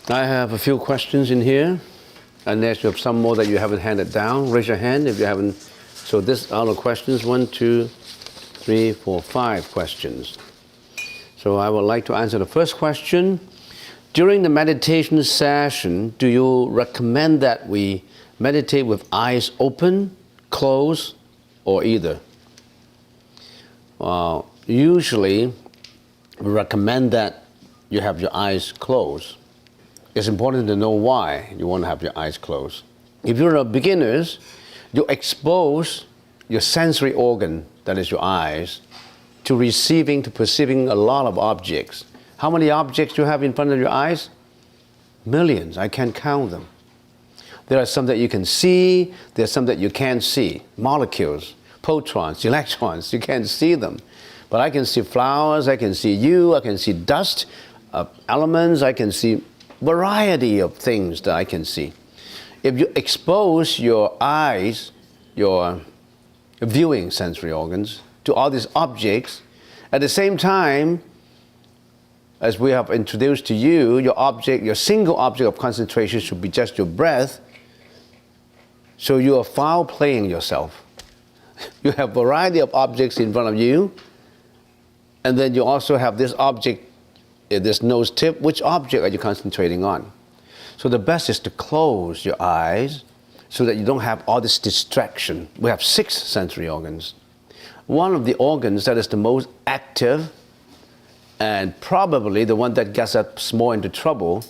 I have a few questions in here, unless you have some more that you haven't handed down. Raise your hand if you haven't. So this are the questions, 1, 2, 3, 4, 5 questions. So I would like to answer the first question. During the meditation session, do you recommend that we meditate with eyes open, closed, or either? Usually, we recommend that you have your eyes closed. It's important to know why you want to have your eyes closed. If you're beginners, you expose your sensory organ, that is your eyes, to receiving, to perceiving a lot of objects. How many objects do you have in front of your eyes? Millions. I can't count them. There are some that you can see, there are some that you can't see. Molecules, protons, electrons, you can't see them. But I can see flowers, I can see you, I can see dust, elements, I can see variety of things that I can see. If you expose your eyes, your viewing sensory organs, to all these objects, at the same time, as we have introduced to you, your single object of concentration should be just your breath. So you are foul playing yourself. You have a variety of objects in front of you, and then you also have this object, this nose tip. Which object are you concentrating on? So the best is to close your eyes so that you don't have all this distraction. We have 6 sensory organs. One of the organs that is the most active and probably the one that gets us more into trouble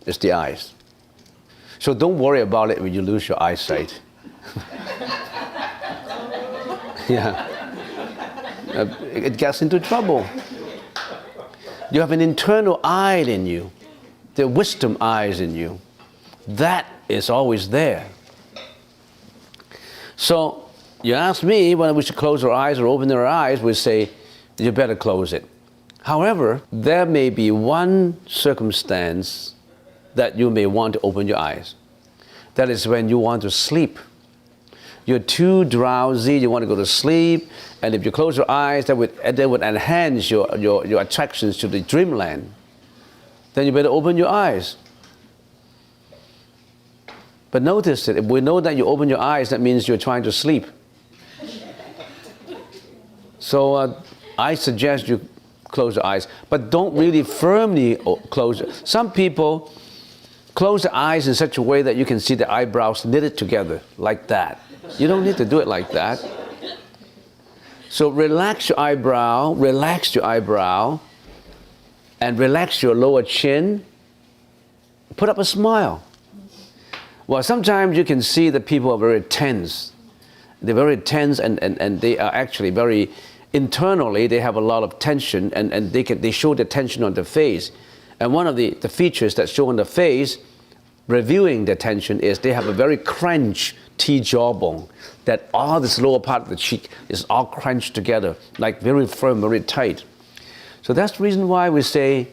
is the eyes. So don't worry about it when you lose your eyesight. Yeah. It gets into trouble. You have an internal eye in you, the wisdom eyes in you. That is always there. So you ask me whether we should close our eyes or open our eyes, we say, you better close it. However, there may be one circumstance that you may want to open your eyes. That is when you want to sleep. You're too drowsy, you want to go to sleep, and if you close your eyes, that would enhance your attractions to the dreamland. Then you better open your eyes. But notice that if we know that you open your eyes, that means you're trying to sleep. So I suggest you close your eyes, but don't really firmly close it. Some people close the eyes in such a way that you can see the eyebrows knitted together, like that. You don't need to do it like that. So relax your eyebrow, and relax your lower chin. Put up a smile. Well, sometimes you can see that people are very tense. They're very tense and they are actually very, internally they have a lot of tension and they show the tension on the face. And one of the features that show on the face, reviewing the tension, is they have a very crunched T-jawbone, that all this lower part of the cheek is all crunched together, like very firm, very tight. So that's the reason why we say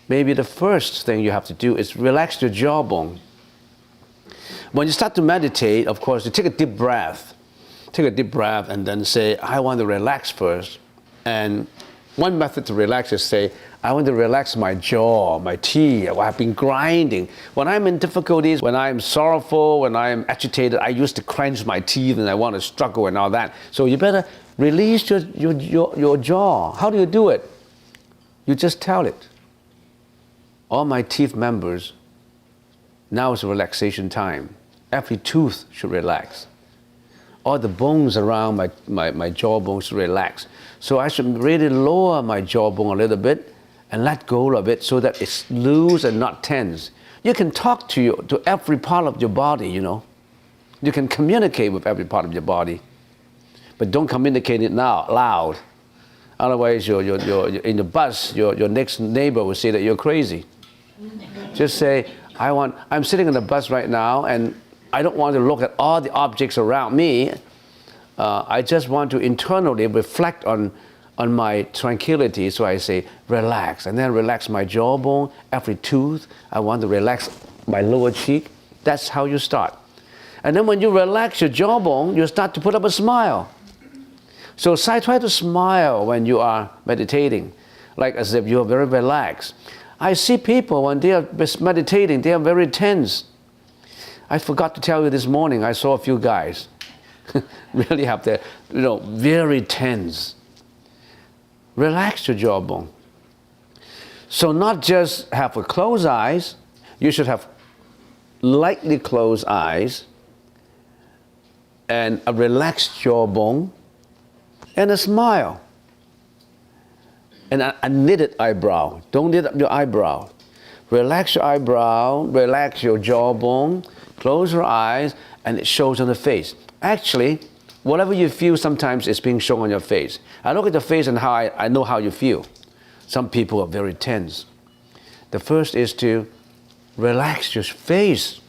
maybe the first thing you have to do is relax your jawbone. When you start to meditate, of course, you take a deep breath. Take a deep breath and then say, I want to relax first. And one method to relax is say, I want to relax my jaw, my teeth. I've been grinding. When I'm in difficulties, when I'm sorrowful, when I'm agitated, I used to clench my teeth and I want to struggle and all that. So you better release your jaw. How do you do it? You just tell it. All my teeth members, now is a relaxation time. Every tooth should relax. All the bones around my jawbone should relax. So I should really lower my jawbone a little bit and let go of it so that it's loose and not tense. You can talk to every part of your body, you know. You can communicate with every part of your body. But don't communicate it now loud. Otherwise, you're in the bus, your next neighbor will say that you're crazy. Just say, I'm sitting in the bus right now, and I don't want to look at all the objects around me. I just want to internally reflect on my tranquility. So I say, relax. And then relax my jawbone, every tooth. I want to relax my lower cheek. That's how you start. And then when you relax your jawbone, you start to put up a smile. So try to smile when you are meditating, like as if you're very relaxed. I see people when they are meditating, they are very tense. I forgot to tell you this morning, I saw a few guys really have their, very tense. Relax your jawbone. So not just have a closed eyes, you should have lightly closed eyes and a relaxed jawbone and a smile. And a knitted eyebrow. Don't knit up your eyebrow. Relax your eyebrow, relax your jawbone, close your eyes, and it shows on the face. Actually, whatever you feel sometimes is being shown on your face. I look at the face and how I know how you feel. Some people are very tense. The first is to relax your face.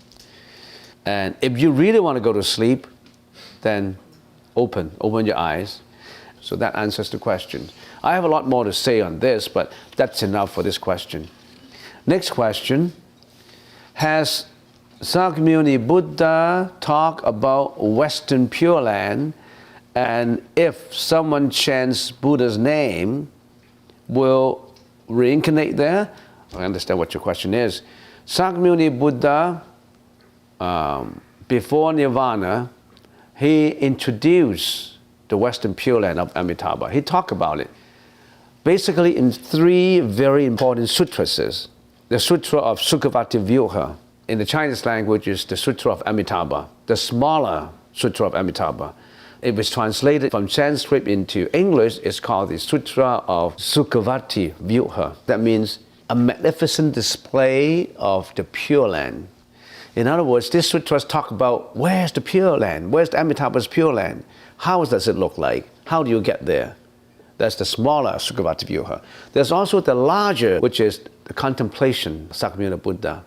And if you really want to go to sleep, then open your eyes. So that answers the question. I have a lot more to say on this, but that's enough for this question. Next question. Has Sakyamuni Buddha talked about Western Pure Land, and if someone chants Buddha's name, will reincarnate there? I understand what your question is. Sakyamuni Buddha, before Nirvana, he introduced the Western Pure Land of Amitabha. He talked about it basically in 3 very important sutras. The Sutra of Sukhavati Vyuha, in the Chinese language is the Sutra of Amitabha, the smaller Sutra of Amitabha. It was translated from Sanskrit into English. It's called the Sutra of Sukhavati Vyuha. That means a magnificent display of the Pure Land. In other words, this sutras talk about where's the Pure Land, where's the Amitabha's Pure Land, how does it look like, how do you get there? That's the smaller Sukhavati Vyuha. There's also the larger, which is the contemplation, Sakyamuni Buddha.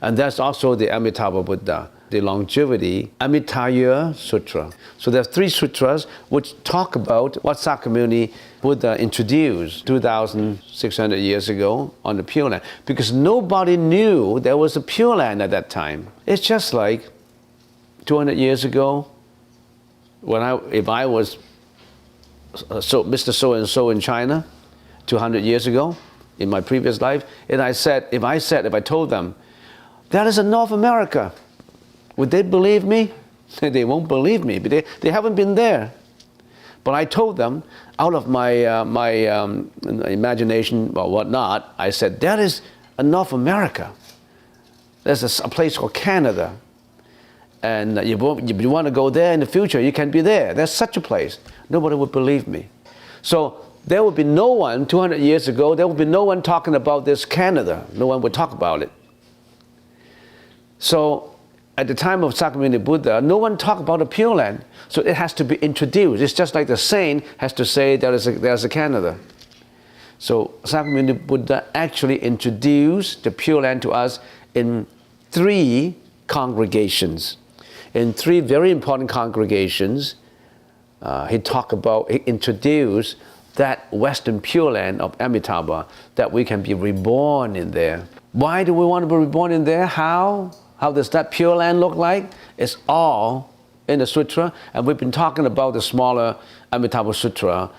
And there's also the Amitabha Buddha, the longevity, Amitaya Sutra. So there's 3 sutras which talk about what Sakyamuni Buddha introduced 2,600 years ago on the Pure Land. Because nobody knew there was a Pure Land at that time. It's just like 200 years ago, if I was Mr. So-and-so in China 200 years ago, in my previous life, and if I told them, that is in North America, would they believe me? They won't believe me, but they haven't been there. But I told them, out of my imagination or whatnot, I said, that is in North America. There's a place called Canada. And if you want to go there in the future, you can be there. There's such a place. Nobody would believe me. So there would be no one, 200 years ago, there would be no one talking about this Canada. No one would talk about it. So at the time of Sakyamuni Buddha, no one talked about a Pure Land. So it has to be introduced. It's just like the saint has to say there's a Canada. So Sakyamuni Buddha actually introduced the Pure Land to us in 3 congregations. In 3 very important congregations, he introduced that Western Pure Land of Amitabha, that we can be reborn in there. Why do we want to be reborn in there? How does that Pure Land look like? It's all in the sutra, and we've been talking about the smaller Amitabha Sutra.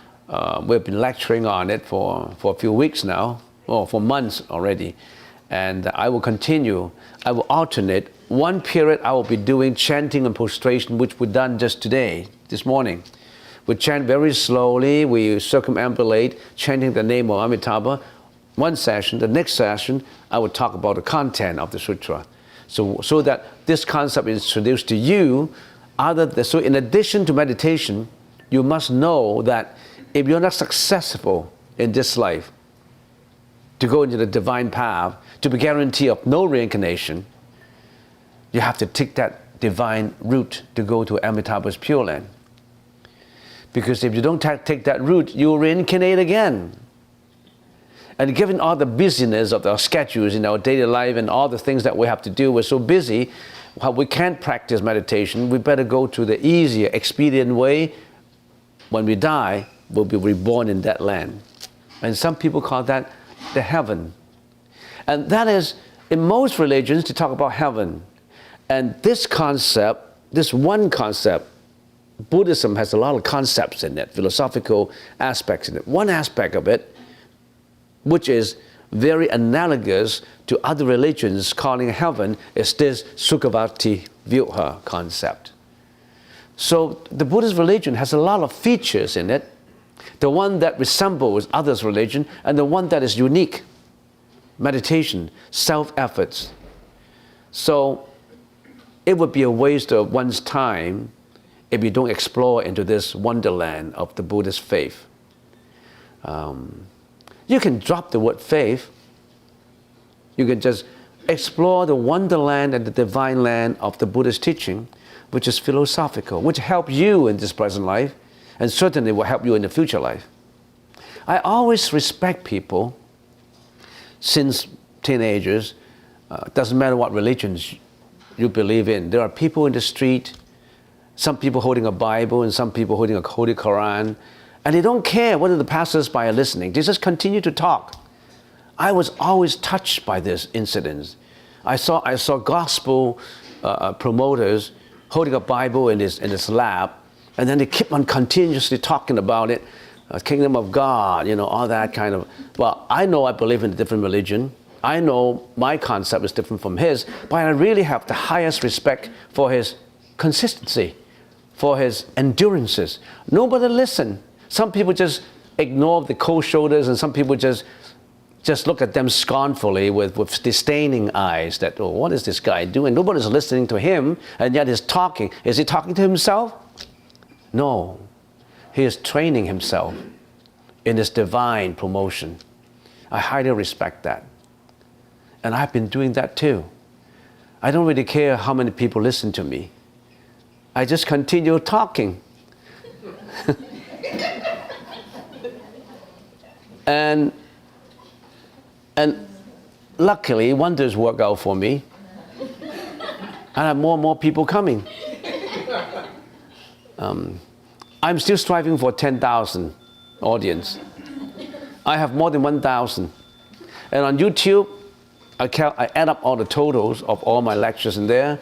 We've been lecturing on it for a few weeks now, or for months already. And I will continue. I will alternate. One period I will be doing chanting and prostration, which we've done just today, this morning. We chant very slowly, we circumambulate, chanting the name of Amitabha. One session, the next session, I will talk about the content of the sutra. So that this concept is introduced to you. So in addition to meditation, you must know that if you're not successful in this life, to go into the divine path, to be guaranteed of no reincarnation, you have to take that divine route to go to Amitabha's Pure Land. Because if you don't take that route, you will reincarnate again. And given all the busyness of our schedules in our daily life and all the things that we have to do, we're so busy, well, we can't practice meditation, we better go to the easier, expedient way. When we die, we'll be reborn in that land. And some people call that the heaven. And that is, in most religions, to talk about heaven. And this concept, this one concept, Buddhism has a lot of concepts in it, philosophical aspects in it. One aspect of it, which is very analogous to other religions calling heaven, is this Sukhavati Vyuha concept. So the Buddhist religion has a lot of features in it. The one that resembles others' religion and the one that is unique. Meditation, self-efforts. So it would be a waste of one's time if you don't explore into this wonderland of the Buddhist faith. You can drop the word faith. You can just explore the wonderland and the divine land of the Buddhist teaching, which is philosophical, which helps you in this present life, and certainly will help you in the future life. I always respect people since teenagers. Doesn't matter what religions you believe in. There are people in the street, some people holding a Bible and some people holding a Holy Quran, and they don't care whether the passers-by are listening. They just continue to talk. I was always touched by this incident. I saw gospel promoters holding a Bible in his lap, and then they keep on continuously talking about it, kingdom of God, all that kind of. Well, I know I believe in a different religion. I know my concept is different from his, but I really have the highest respect for his consistency, for his endurances. Nobody listen. Some people just ignore the cold shoulders, and some people just look at them scornfully with disdaining eyes that, oh, what is this guy doing? Nobody's listening to him, and yet he's talking. Is he talking to himself? No. He is training himself in this divine promotion. I highly respect that. And I've been doing that too. I don't really care how many people listen to me. I just continue talking. And luckily, wonders work out for me. I have more and more people coming. I'm still striving for 10,000 audience. I have more than 1,000. And on YouTube, I add up all the totals of all my lectures in there.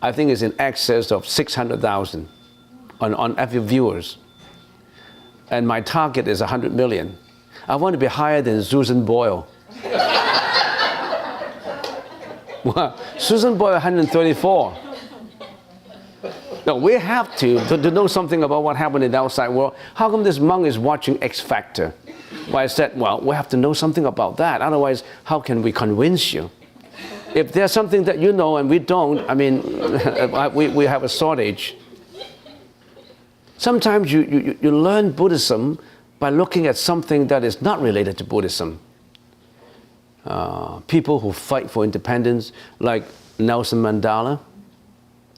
I think it's in excess of 600,000 on every viewers. And my target is 100 million. I want to be higher than Susan Boyle. Well, Susan Boyle 134. No, we have to know something about what happened in the outside world. How come this monk is watching X Factor? Well, I said, well, we have to know something about that. Otherwise, how can we convince you? If there's something that you know and we don't, I mean, we have a shortage. Sometimes you learn Buddhism by looking at something that is not related to Buddhism. People who fight for independence, like Nelson Mandela,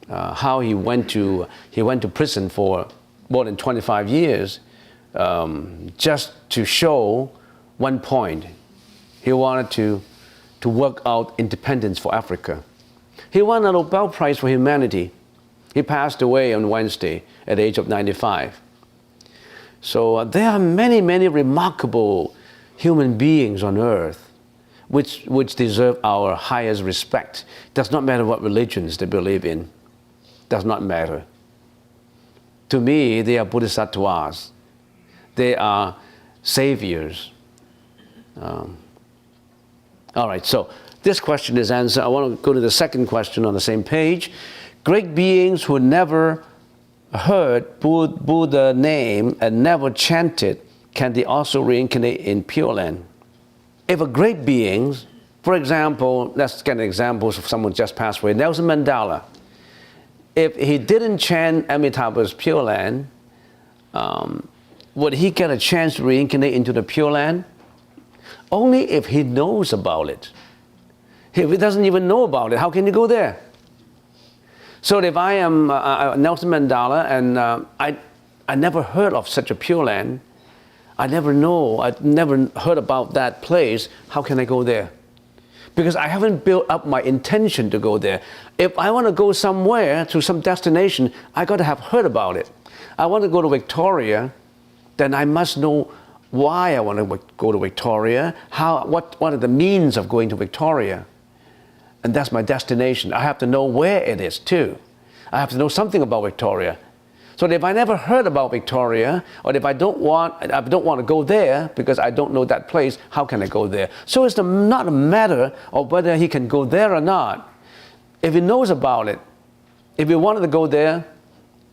how he went to prison for more than 25 years just to show one point. He wanted to work out independence for Africa. He won a Nobel Prize for Humanity. He passed away on Wednesday at the age of 95. So there are many, many remarkable human beings on earth which deserve our highest respect. Does not matter what religions they believe in. Does not matter. To me, they are bodhisattvas. They are saviors. All right, so this question is answered. I want to go to the second question on the same page. Great beings who never heard Buddha name and never chanted, can they also reincarnate in Pure Land? If a great being, for example, let's get examples of someone just passed away, Nelson Mandela. If he didn't chant Amitabha's Pure Land, would he get a chance to reincarnate into the Pure Land? Only if he knows about it. If he doesn't even know about it, how can he go there? So if I am Nelson Mandela and I never heard of such a Pure Land, I never heard about that place, how can I go there? because I haven't built up my intention to go there. If I want to go somewhere to some destination, I got to have heard about it. I want to go to Victoria, then I must know why I want to go to Victoria, what are the means of going to Victoria. And that's my destination. I have to know where it is too. I have to know something about Victoria. So if I never heard about Victoria, or if I don't want to go there because I don't know that place, how can I go there? So it's not a matter of whether he can go there or not. If he knows about it, if he wanted to go there,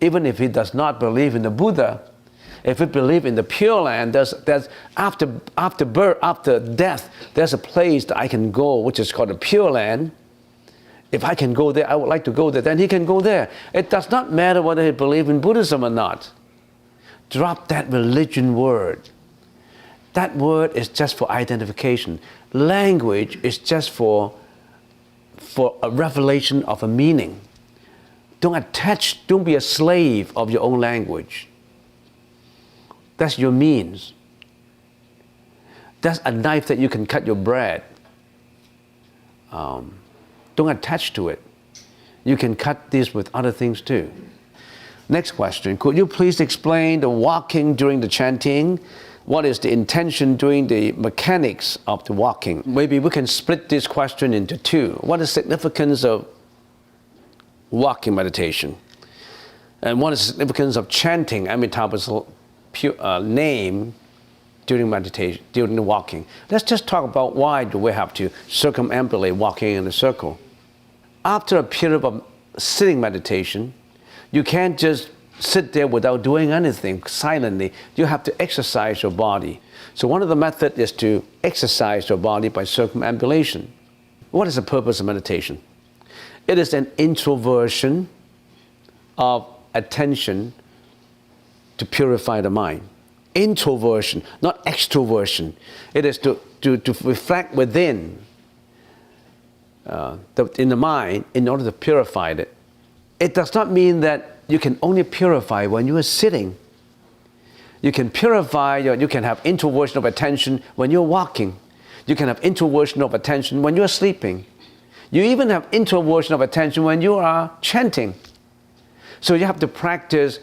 even if he does not believe in the Buddha, if he believes in the Pure Land, there's after birth, after death, there's a place that I can go, which is called the Pure Land. If I can go there, I would like to go there, then he can go there. It does not matter whether he believes in Buddhism or not. Drop that religion word. That word is just for identification. Language is just for a revelation of a meaning. Don't be a slave of your own language. That's your means. That's a knife that you can cut your bread. Don't attach to it. You can cut this with other things too. Next question. Could you please explain the walking during the chanting? What is the intention during the mechanics of the walking? Maybe we can split this question into two. What is the significance of walking meditation? And what is the significance of chanting Amitabha's name during meditation, during the walking? Let's just talk about why do we have to circumambulate walking in a circle. After a period of sitting meditation, you can't just sit there without doing anything silently. You have to exercise your body. So one of the methods is to exercise your body by circumambulation. What is the purpose of meditation? It is an introversion of attention to purify the mind. Introversion, not extroversion. It is to reflect within in the mind in order to purify it. It does not mean that you can only purify when you are sitting. You can purify, you can have introversion of attention when you're walking. You can have introversion of attention when you're sleeping. You even have introversion of attention when you are chanting. So you have to practice.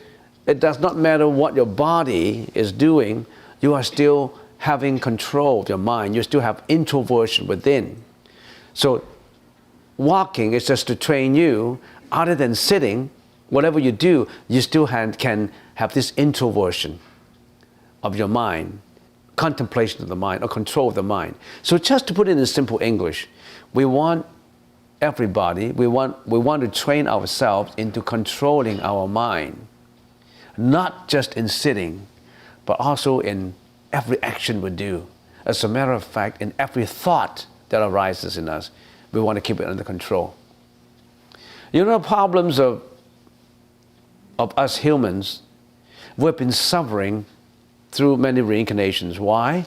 It does not matter what your body is doing, you are still having control of your mind. You still have introversion within. So walking is just to train you, other than sitting, whatever you do, you still can have this introversion of your mind, contemplation of the mind, or control of the mind. So just to put it in simple English, we want everybody, we want to train ourselves into controlling our mind. Not just in sitting, but also in every action we do. As a matter of fact, in every thought that arises in us, we want to keep it under control. You know the problems of us humans, we've been suffering through many reincarnations. Why?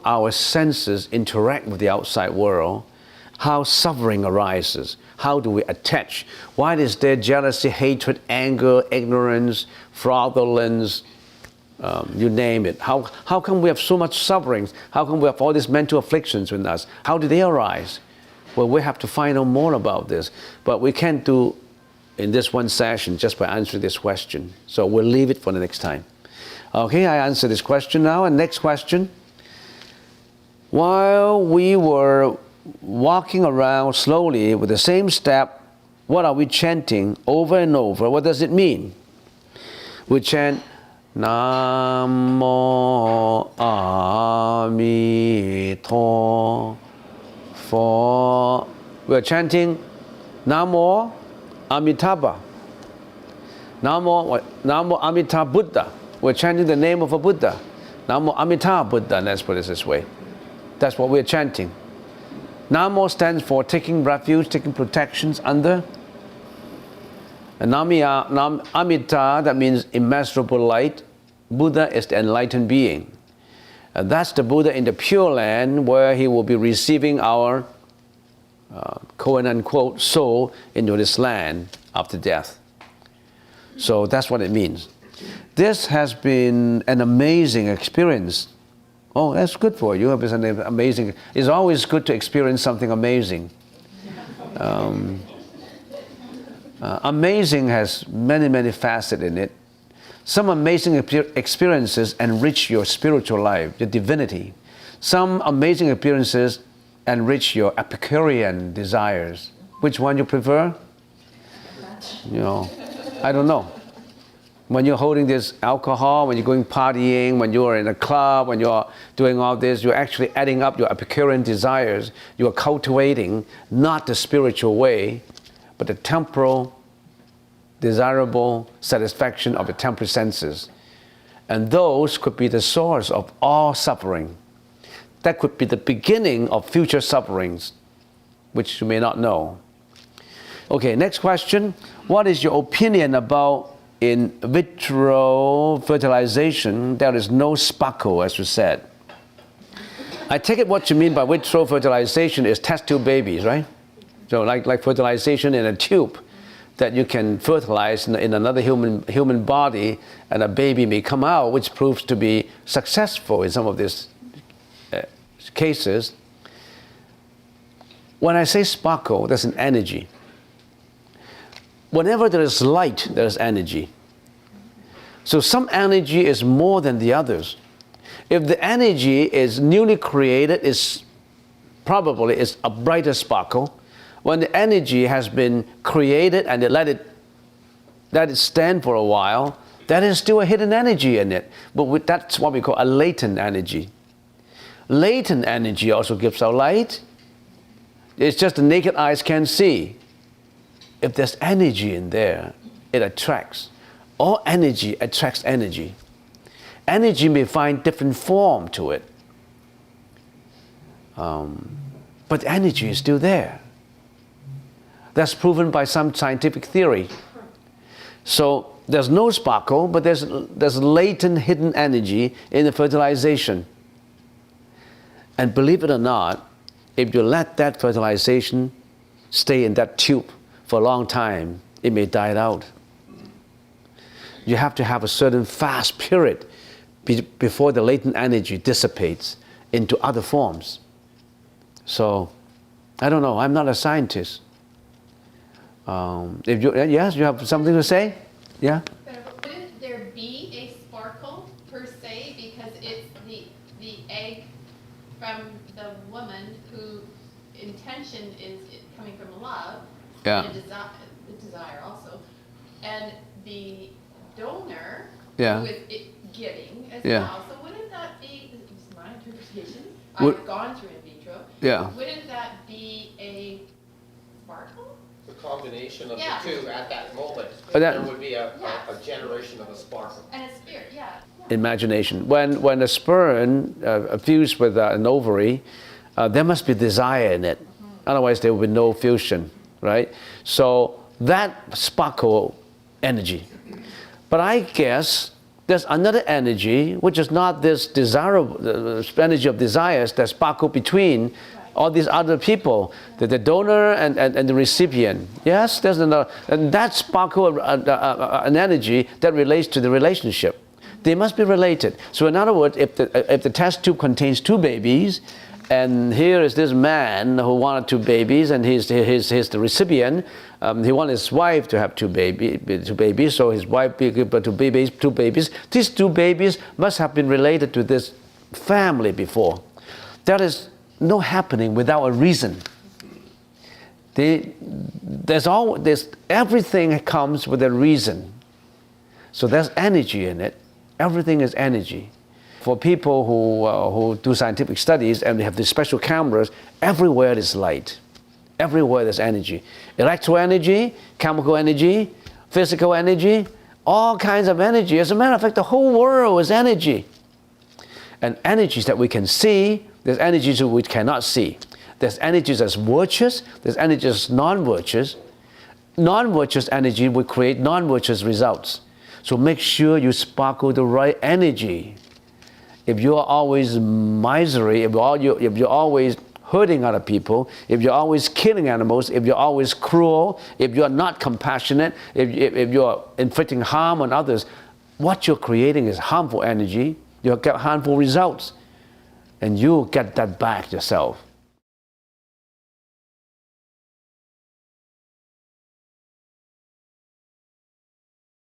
Our senses interact with the outside world. How suffering arises. How do we attach? Why is there jealousy, hatred, anger, ignorance, fraudulence, you name it? How come we have so much suffering? How come we have all these mental afflictions in us? How do they arise? Well, we have to find out more about this. But we can't do in this one session just by answering this question. So we'll leave it for the next time. Okay, I answer this question now. And next question. While we were walking around slowly with the same step, what are we chanting over and over? What does it mean? We chant Namo Amito Pho. We are chanting Namo Amitabha. Namo Amitabha Buddha. We're chanting the name of a Buddha. Namo Amitabha Buddha. Let's put it this way. That's what we're chanting. Namo stands for taking refuge, taking protections under. And Amita, that means immeasurable light. Buddha is the enlightened being. And that's the Buddha in the Pure Land, where he will be receiving our quote unquote soul into this land after death. So that's what it means. This has been an amazing experience Oh, that's good for you. It's amazing. It's always good to experience something amazing. Amazing has many, many facets in it. Some amazing experiences enrich your spiritual life, your divinity. Some amazing experiences enrich your Epicurean desires. Which one you prefer? You know, I don't know. When you're holding this alcohol, when you're going partying, when you're in a club, when you're doing all this, you're actually adding up your Epicurean desires. You are cultivating not the spiritual way, but the temporal, desirable satisfaction of the temporal senses. And those could be the source of all suffering. That could be the beginning of future sufferings, which you may not know. Okay, next question. What is your opinion about in vitro fertilization? There is no sparkle, as you said. I take it what you mean by vitro fertilization is test tube babies, right? So like fertilization in a tube that you can fertilize in another human body, and a baby may come out, which proves to be successful in some of these cases. When I say sparkle, there's an energy. Whenever there is light, there is energy. So some energy is more than the others. If the energy is newly created, it's probably a brighter sparkle. When the energy has been created and let it stand for a while, that is still a hidden energy in it. But that's what we call a latent energy. Latent energy also gives out light. It's just the naked eyes can't see. If there's energy in there, it attracts. All energy attracts energy. Energy may find different form to it. But energy is still there. That's proven by some scientific theory. So there's no sparkle, but there's latent hidden energy in the fertilization. And believe it or not, if you let that fertilization stay in that tube for a long time, it may die out. You have to have a certain fast period before the latent energy dissipates into other forms. So, I don't know, I'm not a scientist. Yes, you have something to say? Yeah? But wouldn't there be a sparkle per se, because it's the egg from the woman whose intention is coming from love, Yeah. and the desire also, and the donor Yeah. who is giving as Yeah. well. So wouldn't that be, this is my interpretation, Would- I've gone through in vitro, Yeah. wouldn't that be a sparkle? The combination of Yeah. the two at that moment, But that- there would be a Yeah. generation of a sparkle. And a spirit, yeah. Imagination. When a sperm fused with an ovary, there must be desire in it. Otherwise, there will be no fusion, right? So that sparkle energy. But I guess there's another energy, which is not this desirable energy of desires that sparkle between all these other people, the donor and the recipient. Yes, there's another, and that sparkle an energy that relates to the relationship. They must be related. So in other words, if the test tube contains two babies, and here is this man who wanted two babies, and he's the recipient. He wanted his wife to have two babies, so his wife gave birth to two babies. These two babies must have been related to this family before. That is no happening without a reason. Everything comes with a reason. So there's energy in it. Everything is energy. For people who do scientific studies and they have these special cameras, everywhere there's light. Everywhere there's energy. Electro energy, chemical energy, physical energy, all kinds of energy. As a matter of fact, the whole world is energy. And energies that we can see, there's energies that we cannot see. There's energies that's virtuous, there's energies that's non-virtuous. Non-virtuous energy will create non-virtuous results. So make sure you sparkle the right energy. If you are always miserly, if you're always hurting other people, if you're always killing animals, if you're always cruel, if you're not compassionate, if you're inflicting harm on others, what you're creating is harmful energy. You'll get harmful results. and you get that back yourself.